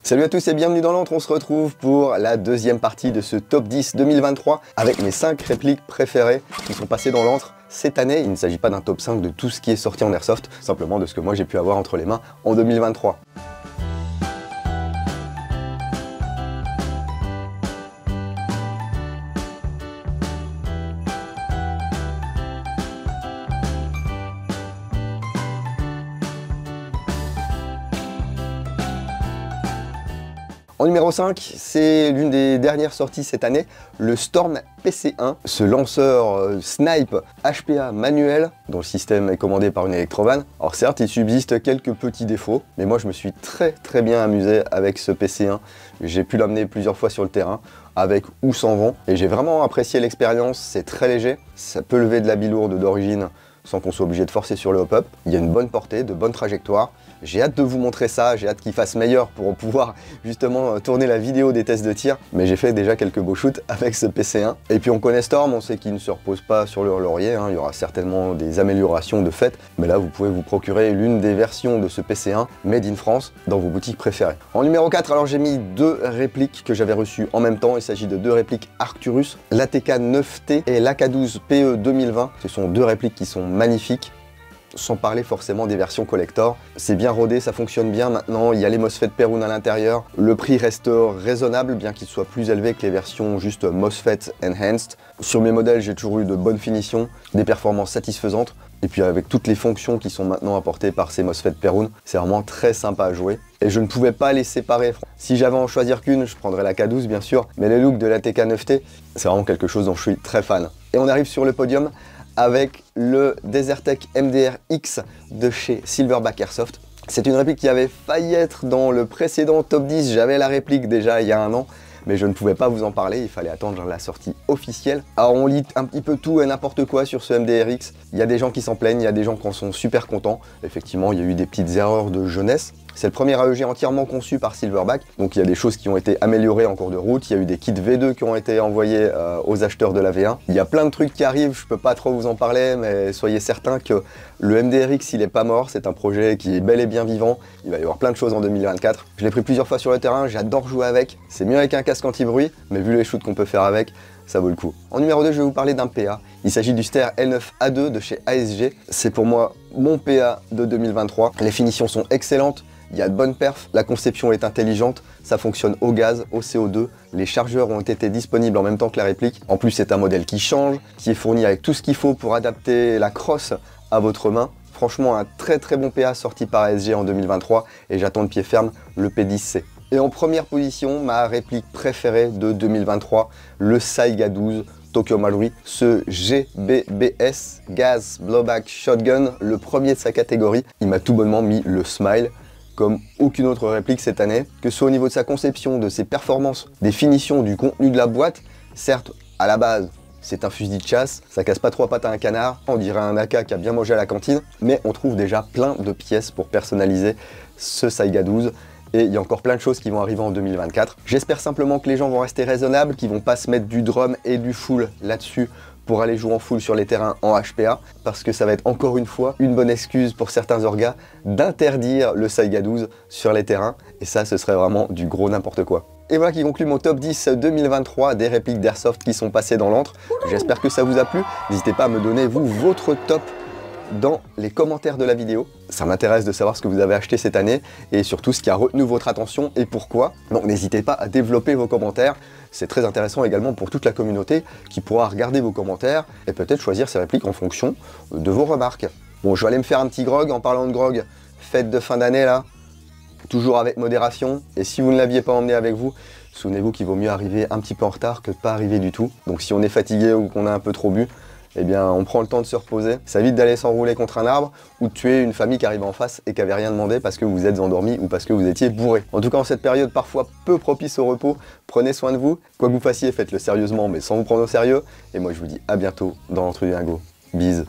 Salut à tous et bienvenue dans l'Antre, on se retrouve pour la deuxième partie de ce top 10 2023 avec mes 5 répliques préférées qui sont passées dans l'Antre cette année. Il ne s'agit pas d'un top 5 de tout ce qui est sorti en Airsoft, simplement de ce que moi j'ai pu avoir entre les mains en 2023. En numéro 5, c'est l'une des dernières sorties cette année, le Storm PC1, ce lanceur snipe HPA manuel dont le système est commandé par une Electrovan. Alors certes, il subsiste quelques petits défauts, mais moi je me suis très bien amusé avec ce PC1. J'ai pu l'amener plusieurs fois sur le terrain, avec ou sans vent, et j'ai vraiment apprécié l'expérience. C'est très léger, ça peut lever de la bilourde d'origine sans qu'on soit obligé de forcer sur le hop-up. Il y a une bonne portée, de bonnes trajectoires. J'ai hâte de vous montrer ça, j'ai hâte qu'il fasse meilleur pour pouvoir justement tourner la vidéo des tests de tir. Mais j'ai fait déjà quelques beaux shoots avec ce PC1. Et puis on connaît Storm, on sait qu'il ne se repose pas sur leur laurier, hein. Il y aura certainement des améliorations de fait. Mais là, vous pouvez vous procurer l'une des versions de ce PC1 Made in France dans vos boutiques préférées. En numéro 4, alors j'ai mis deux répliques que j'avais reçues en même temps. Il s'agit de deux répliques Arcturus, l'ATK 9T et l'AK12 PE 2020. Ce sont deux répliques qui sont magnifiques, sans parler forcément des versions collector. C'est bien rodé, ça fonctionne bien maintenant, il y a les MOSFET Perun à l'intérieur. Le prix reste raisonnable, bien qu'il soit plus élevé que les versions juste MOSFET Enhanced. Sur mes modèles, j'ai toujours eu de bonnes finitions, des performances satisfaisantes. Et puis avec toutes les fonctions qui sont maintenant apportées par ces MOSFET Perun, c'est vraiment très sympa à jouer. Et je ne pouvais pas les séparer. Si j'avais à en choisir qu'une, je prendrais la K12 bien sûr, mais le look de l'ATK 9T, c'est vraiment quelque chose dont je suis très fan. Et on arrive sur le podium avec le Desertec MDR-X de chez Silverback Airsoft. C'est une réplique qui avait failli être dans le précédent top 10, j'avais la réplique déjà il y a un an, mais je ne pouvais pas vous en parler, il fallait attendre la sortie officielle. Alors on lit un petit peu tout et n'importe quoi sur ce MDR-X, il y a des gens qui s'en plaignent, il y a des gens qui en sont super contents. Effectivement, il y a eu des petites erreurs de jeunesse. C'est le premier AEG entièrement conçu par Silverback, donc il y a des choses qui ont été améliorées en cours de route, il y a eu des kits V2 qui ont été envoyés aux acheteurs de la V1. Il y a plein de trucs qui arrivent, je peux pas trop vous en parler, mais soyez certains que le MDR-X il est pas mort, c'est un projet qui est bel et bien vivant, il va y avoir plein de choses en 2024. Je l'ai pris plusieurs fois sur le terrain, j'adore jouer avec, c'est mieux avec un casque anti-bruit, mais vu les shoots qu'on peut faire avec, ça vaut le coup. En numéro 2, je vais vous parler d'un PA. Il s'agit du Ster L9A2 de chez ASG. C'est pour moi mon PA de 2023. Les finitions sont excellentes, il y a de bonnes perfs, la conception est intelligente, ça fonctionne au gaz, au CO2, les chargeurs ont été disponibles en même temps que la réplique. En plus, c'est un modèle qui change, qui est fourni avec tout ce qu'il faut pour adapter la crosse à votre main. Franchement, un très bon PA sorti par ASG en 2023 et j'attends de pied ferme le P10C. Et en première position, ma réplique préférée de 2023, le Saiga 12 Tokyo Marui, ce GBBS Gas Blowback Shotgun, le premier de sa catégorie. Il m'a tout bonnement mis le smile, comme aucune autre réplique cette année, que ce soit au niveau de sa conception, de ses performances, des finitions, du contenu de la boîte. Certes, à la base, c'est un fusil de chasse, ça casse pas trois pattes à un canard, on dirait un AK qui a bien mangé à la cantine, mais on trouve déjà plein de pièces pour personnaliser ce Saiga 12. Et il y a encore plein de choses qui vont arriver en 2024. J'espère simplement que les gens vont rester raisonnables, qu'ils vont pas se mettre du drum et du full là-dessus pour aller jouer en full sur les terrains en HPA, parce que ça va être encore une fois une bonne excuse pour certains orgas d'interdire le Saiga 12 sur les terrains, et ça ce serait vraiment du gros n'importe quoi. Et voilà qui conclut mon top 10 2023 des répliques d'Airsoft qui sont passées dans l'antre. J'espère que ça vous a plu, n'hésitez pas à me donner vous votre top dans les commentaires de la vidéo. Ça m'intéresse de savoir ce que vous avez acheté cette année et surtout ce qui a retenu votre attention et pourquoi. Donc n'hésitez pas à développer vos commentaires. C'est très intéressant également pour toute la communauté qui pourra regarder vos commentaires et peut-être choisir ses répliques en fonction de vos remarques. Bon, je vais aller me faire un petit grog. En parlant de grog, fête de fin d'année là, toujours avec modération. Et si vous ne l'aviez pas emmené avec vous, souvenez-vous qu'il vaut mieux arriver un petit peu en retard que de pas arriver du tout. Donc si on est fatigué ou qu'on a un peu trop bu, eh bien on prend le temps de se reposer. Ça évite d'aller s'enrouler contre un arbre ou de tuer une famille qui arrive en face et qui n'avait rien demandé parce que vous êtes endormi ou parce que vous étiez bourré. En tout cas, en cette période parfois peu propice au repos, prenez soin de vous. Quoi que vous fassiez, faites-le sérieusement mais sans vous prendre au sérieux. Et moi je vous dis à bientôt dans l'Antre du Lingot. Bise.